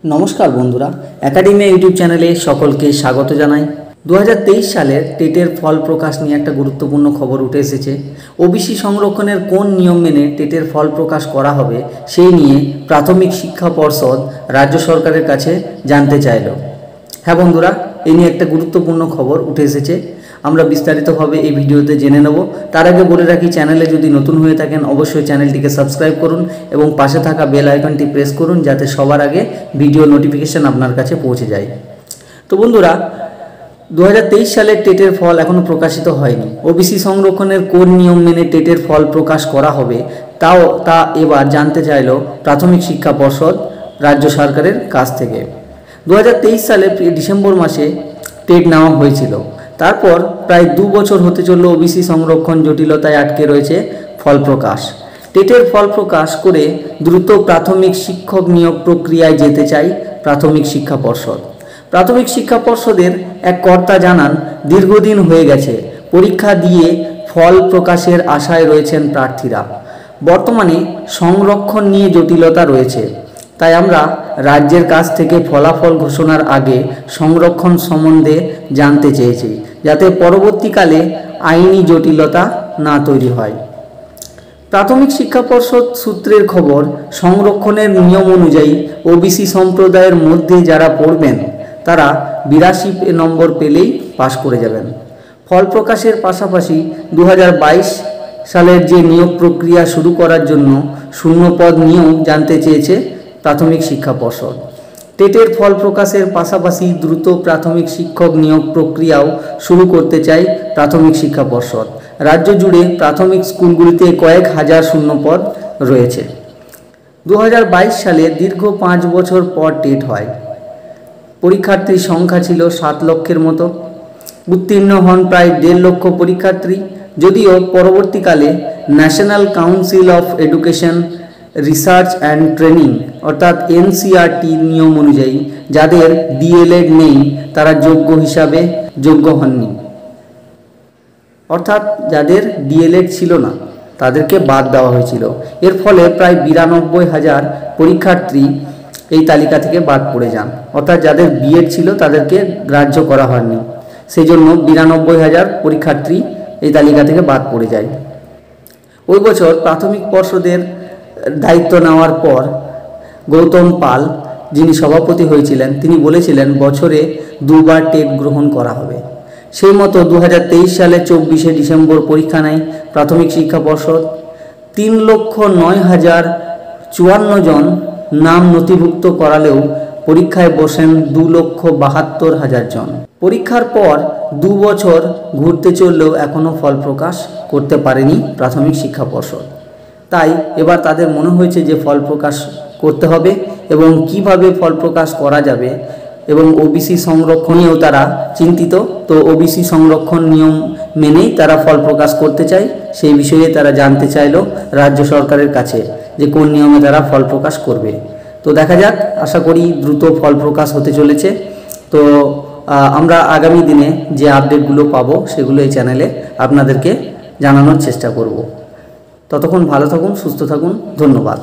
নমস্কার বন্ধুরা, academia YouTube চ্যানেলে সকলকে স্বাগত জানাই। 2023 সালের টেটের ফল প্রকাশ নিয়ে একটা গুরুত্বপূর্ণ খবর উঠে এসেছে। ওবিসি সংরক্ষণের কোন নিয়ম মেনে টেটের ফল প্রকাশ করা হবে সেই নিয়ে প্রাথমিক শিক্ষা পর্ষদ রাজ্য সরকারের কাছে জানতে চাইল। হ্যাঁ বন্ধুরা, এই নিয়ে একটা গুরুত্বপূর্ণ খবর উঠে এসেছে। আমরা বিস্তারিতভাবে এই ভিডিওতে জেনে নেব। তার আগে বলে রাখি, চ্যানেলে যদি নতুন হয়ে থাকেন অবশ্যই চ্যানেলটিকে সাবস্ক্রাইব করুন এবং পাশে থাকা বেল আইকনটি প্রেস করুন যাতে সবার আগে ভিডিও নোটিফিকেশান আপনার কাছে পৌঁছে যায়। তো বন্ধুরা, 2023 সালের টেটের ফল এখনও প্রকাশিত হয়নি। ওবিসি সংরক্ষণের কোন নিয়ম মেনে টেটের ফল প্রকাশ করা হবে তা এবার জানতে চাইল প্রাথমিক শিক্ষা পর্ষদ রাজ্য সরকারের কাছ থেকে। 2023 সালের ডিসেম্বর মাসে টেট নেওয়া হয়েছিল। তারপর প্রায় 2 বছর হতে চলল ওবিসি সংরক্ষণ জটিলতায় আটকে রয়েছে ফল প্রকাশ। টেটের ফল প্রকাশ করে দ্রুত প্রাথমিক শিক্ষক নিয়োগ প্রক্রিয়ায় যেতে চাই প্রাথমিক শিক্ষা পর্ষদ। প্রাথমিক শিক্ষা পর্ষদের এক কর্তা জানান, দীর্ঘদিন হয়ে গেছে পরীক্ষা দিয়ে ফল প্রকাশের আশায় রয়েছেন প্রার্থীরা। বর্তমানে সংরক্ষণ নিয়ে জটিলতা রয়েছে, তাই আমরা রাজ্যের কাছ থেকে ফলাফল ঘোষণার আগে সংরক্ষণ সম্বন্ধে জানতে চেয়েছি, যাতে পরবর্তীকালে আইনি জটিলতা না তৈরি হয়। প্রাথমিক শিক্ষা পর্ষদ সূত্রের খবর, সংরক্ষণের নিয়ম অনুযায়ী ওবিসি সম্প্রদায়ের মধ্যে যারা পড়বেন তারা 82 নম্বর পেলেই পাশ করে যাবেন। ফল প্রকাশের পাশাপাশি 2022 সালের যে নিয়োগ প্রক্রিয়া শুরু করার জন্য শূন্যপদ নিয়েও জানতে চেয়েছে প্রাথমিক শিক্ষা পর্ষদ। টেটের ফল প্রকাশের পাশাপাশি দ্রুত প্রাথমিক শিক্ষক নিয়োগ প্রক্রিয়াও শুরু করতে চাই প্রাথমিক শিক্ষা পর্ষদ। রাজ্য জুড়ে প্রাথমিক স্কুলগুলিতে কয়েক হাজার শূন্যপদ রয়েছে। 2022 সালে দীর্ঘ 5 বছর পর টেট হয়। পরীক্ষার্থীর সংখ্যা ছিল 7 লক্ষের মতো। উত্তীর্ণ হন প্রায় 1.5 লক্ষ পরীক্ষার্থী। যদিও পরবর্তীকালে national council of education research and training অর্থাৎ NCERT নিয়ম অনুযায়ী যাদের DLED নেই তারা যোগ্য হননি। অর্থাৎ যাদের DLED ছিল না তাদেরকে বাদ দেওয়া হয়েছিল। এর ফলে প্রায় 92,000 পরীক্ষার্থী এই তালিকা থেকে বাদ পড়ে যান। অর্থাৎ যাদের BEd ছিল তাদেরকে গ্রাহ্য করা হয়নি, সেই জন্য 92,000 পরীক্ষার্থী এই তালিকা থেকে বাদ পড়ে যায়। ওই বছর প্রাথমিক পর্ষদের দায়িত্ব নেওয়ার পর গৌতম পাল, যিনি সভাপতি হয়েছিলেন, তিনি বলেছিলেন বছরে 2 বার টেট গ্রহণ করা হবে। সেই মতো 2023 সালে 24শে ডিসেম্বর পরীক্ষা নেয় প্রাথমিক শিক্ষা পর্ষদ। 3,09,054 জন নাম নথিভুক্ত করালেও পরীক্ষায় বসেন 2,72,000 জন। পরীক্ষার পর 2 বছর ঘুরতে চললেও এখনও ফল প্রকাশ করতে পারেনি প্রাথমিক শিক্ষা পর্ষদ। তাই এবার তাদের মনে হয়েছে যে ফল প্রকাশ করতে হবে এবং কিভাবে ফল প্রকাশ করা যাবে, এবং ওবিসি সংরক্ষণেও তারা চিন্তিত। তো ওবিসি সংরক্ষণ নিয়ম মেনেই তারা ফল প্রকাশ করতে চায়। সেই বিষয়ে তারা জানতে চাইল রাজ্য সরকারের কাছে যে কোন নিয়মে তারা ফল প্রকাশ করবে। তো দেখা যাক, আশা করি দ্রুত ফল প্রকাশ হতে চলেছে। তো আমরা আগামী দিনে যে আপডেটগুলো পাবো সেগুলো এই চ্যানেলে আপনাদেরকে জানানোর চেষ্টা করব। ততক্ষণ ভালো থাকুন, সুস্থ থাকুন, ধন্যবাদ।